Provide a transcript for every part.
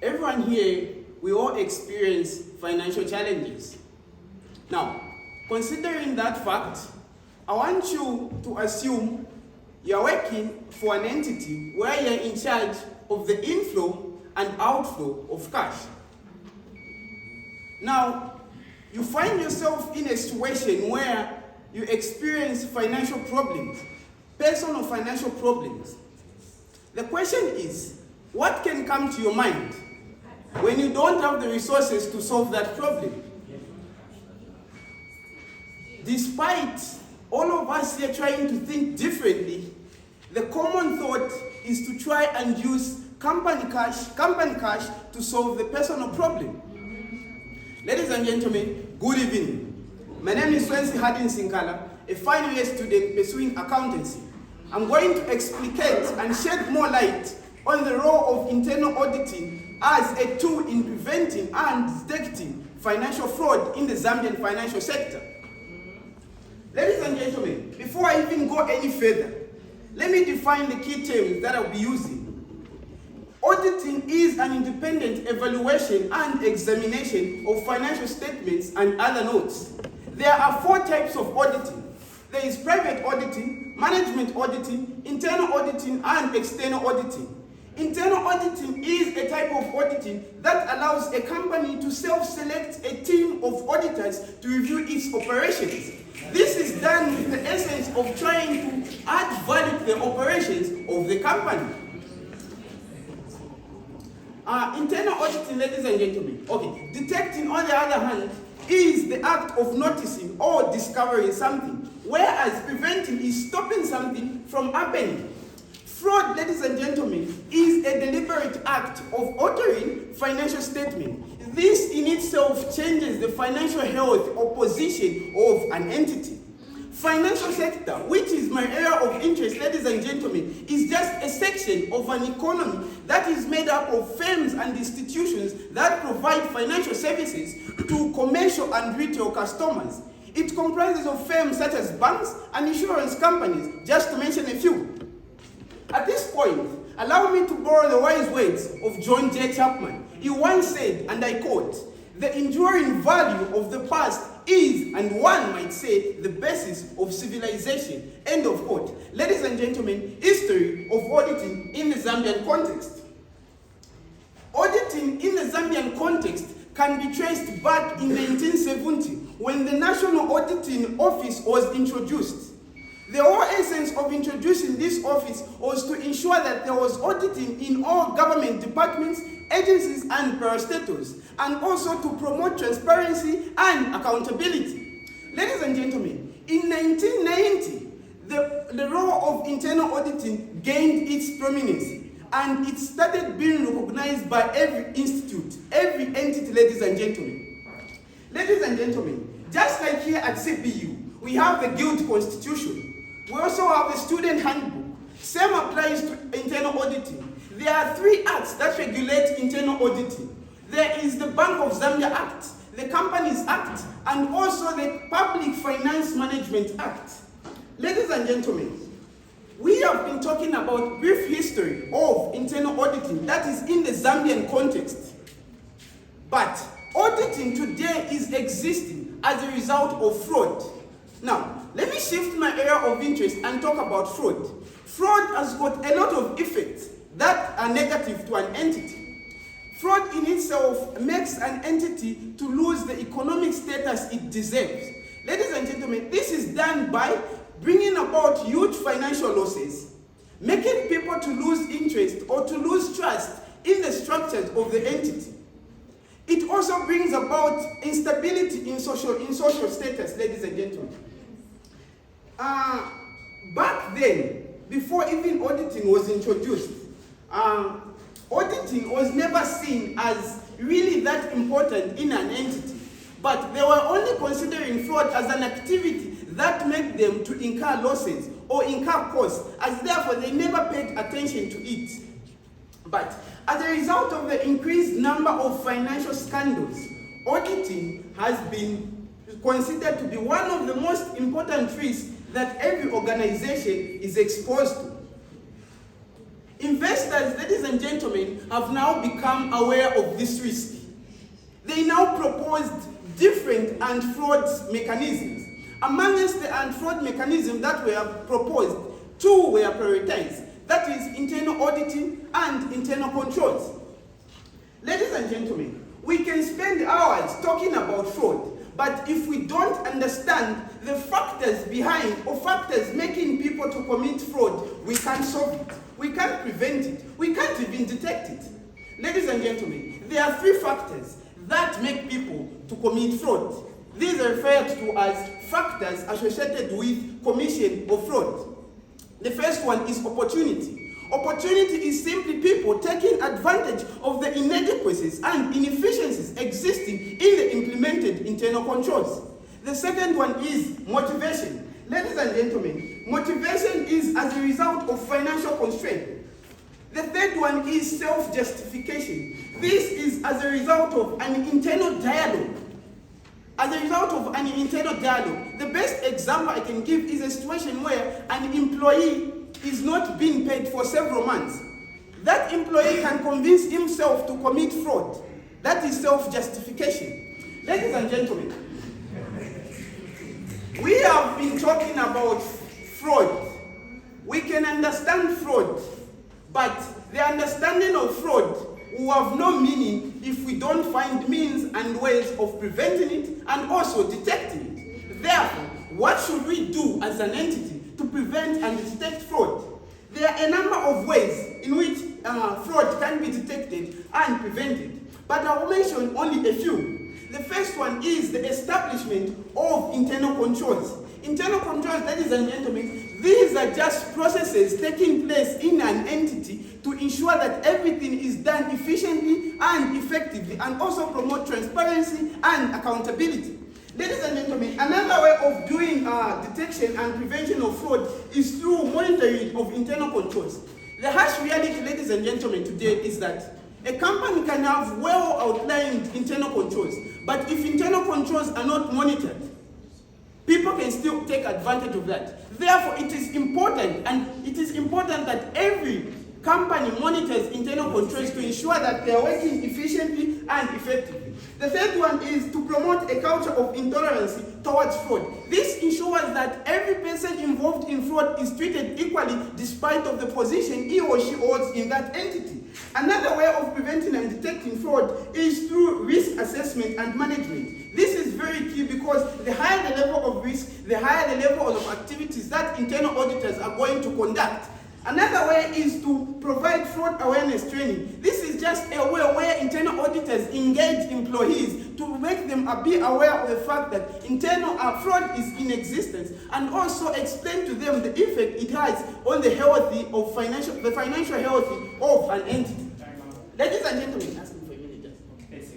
Everyone here, we all experience financial challenges. Now, considering that fact, I want you to assume you're working for an entity where you're in charge of the inflow and outflow of cash. Now, you find yourself in a situation where you experience financial problems, personal financial problems. The question is, what can come to your mind when you don't have the resources to solve that problem? Despite all of us here trying to think differently, the common thought is to try and use company cash to solve the personal problem. Ladies and gentlemen, good evening. My name is Swensi Sinkala, a final year student pursuing accountancy. I'm going to explicate and shed more light on the role of internal auditing as a tool in preventing and detecting financial fraud in the Zambian financial sector. Ladies and gentlemen, before I even go any further, let me define the key terms that I'll be using. Auditing is an independent evaluation and examination of financial statements and other notes. There are 4 types of auditing. There is private auditing, management auditing, internal auditing, and external auditing. Internal auditing is a type of auditing that allows a company to self-select a team of auditors to review its operations. This is done with the essence of trying to add value to the operations of the company. Internal auditing, ladies and gentlemen. Okay, detecting, on the other hand, is the act of noticing or discovering something, whereas preventing is stopping something from happening. Fraud, ladies and gentlemen, is a deliberate act of altering financial statement. This in itself changes the financial health or position of an entity. Financial sector, which is my area of interest, ladies and gentlemen, is just a section of an economy that is made up of firms and institutions that provide financial services to commercial and retail customers. It comprises of firms such as banks and insurance companies, just to mention a few. At this point, allow me to borrow the wise words of John J. Chapman. He once said, and I quote, "The enduring value of the past is, and one might say, the basis of civilization." End of quote. Ladies and gentlemen, history of auditing in the Zambian context. Auditing in the Zambian context can be traced back in 1970 when the National Auditing Office was introduced. The whole essence of introducing this office was to ensure that there was auditing in all government departments, agencies, and parastatals, and also to promote transparency and accountability. Ladies and gentlemen, in 1990, the role of internal auditing gained its prominence, and it started being recognized by every institute, every entity, ladies and gentlemen. Ladies and gentlemen, just like here at CPU, we have the Guild Constitution. We also have the Student Handbook. Same applies to internal auditing. There are 3 acts that regulate internal auditing. There is the Bank of Zambia Act, the Companies Act, and also the Public Finance Management Act. Ladies and gentlemen, we have been talking about brief history of internal auditing that is in the Zambian context. But auditing today is existing as a result of fraud. Now, let me shift my area of interest and talk about fraud. Fraud has got a lot of effects that are negative to an entity. Fraud in itself makes an entity to lose the economic status it deserves. Ladies and gentlemen, this is done by bringing about huge financial losses, making people to lose interest or to lose trust in the structures of the entity. It also brings about instability in social status, ladies and gentlemen. Back then, before even auditing was introduced, auditing was never seen as really that important in an entity. But they were only considering fraud as an activity that made them to incur losses or incur costs, as therefore they never paid attention to it. But as a result of the increased number of financial scandals, auditing has been considered to be one of the most important risks that every organization is exposed to. Investors, ladies and gentlemen, have now become aware of this risk. They now proposed different anti-fraud mechanisms. Amongst the anti-fraud mechanisms that were proposed, two were prioritized. That is internal auditing and internal controls. Ladies and gentlemen, we can spend hours talking about fraud, but if we don't understand the factors behind or factors making people to commit fraud, we can't solve it, we can't prevent it, we can't even detect it. Ladies and gentlemen, there are three factors that make people to commit fraud. These are referred to as factors associated with commission of fraud. The first one is opportunity. Opportunity is simply people taking advantage of the inadequacies and inefficiencies existing in the implemented internal controls. The second one is motivation. Ladies and gentlemen, motivation is as a result of financial constraint. The third one is self-justification. This is as a result of an internal dialogue. As a result of an internal dialogue, the best example I can give is a situation where an employee is not being paid for several months. That employee can convince himself to commit fraud. That is self-justification. Ladies and gentlemen, we have been talking about fraud. We can understand fraud, but the understanding of fraud will have no meaning if we don't find means and ways of preventing it and also detecting it. Therefore, what should we do as an entity to prevent and detect fraud? There are a number of ways in which fraud can be detected and prevented, but I will mention only a few. The first one is the establishment of internal controls. Internal controls, ladies and gentlemen, these are just processes taking place in an entity to ensure that everything is done efficiently and effectively and also promote transparency and accountability. Ladies and gentlemen, another way of doing detection and prevention of fraud is through monitoring of internal controls. The harsh reality, ladies and gentlemen, today is that a company can have well outlined internal controls, but if internal controls are not monitored, people can still take advantage of that. Therefore, it is important that every company monitors internal controls to ensure that they are working efficiently and effectively. The third one is to promote a culture of intolerance towards fraud. This ensures that every person involved in fraud is treated equally despite of the position he or she holds in that entity. Another way of preventing and detecting fraud is through risk assessment and management. This is very key because the higher the level of risk, the higher the level of activities that internal auditors are going to conduct. Another way is to provide fraud awareness training. This is just a way where internal auditors engage employees to make them be aware of the fact that internal fraud is in existence and also explain to them the effect it has on the financial health of an entity. Ladies and gentlemen, ask me for a minute just.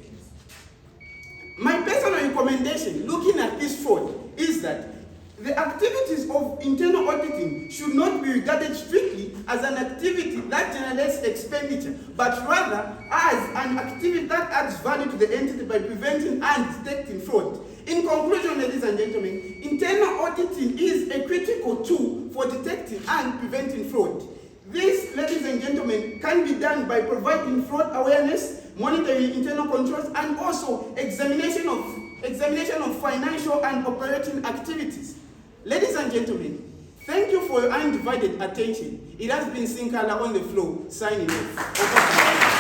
My personal recommendation looking at this fraud is that the activities of internal auditing should not be regarded strictly as an activity that generates expenditure, but rather as an activity that adds value to the entity by preventing and detecting fraud. In conclusion, ladies and gentlemen, internal auditing is a critical tool for detecting and preventing fraud. This, ladies and gentlemen, can be done by providing fraud awareness, monitoring internal controls, and also examination of financial and operating activities. Ladies and gentlemen, thank you for your undivided attention. It has been Sinkala on the floor, signing off.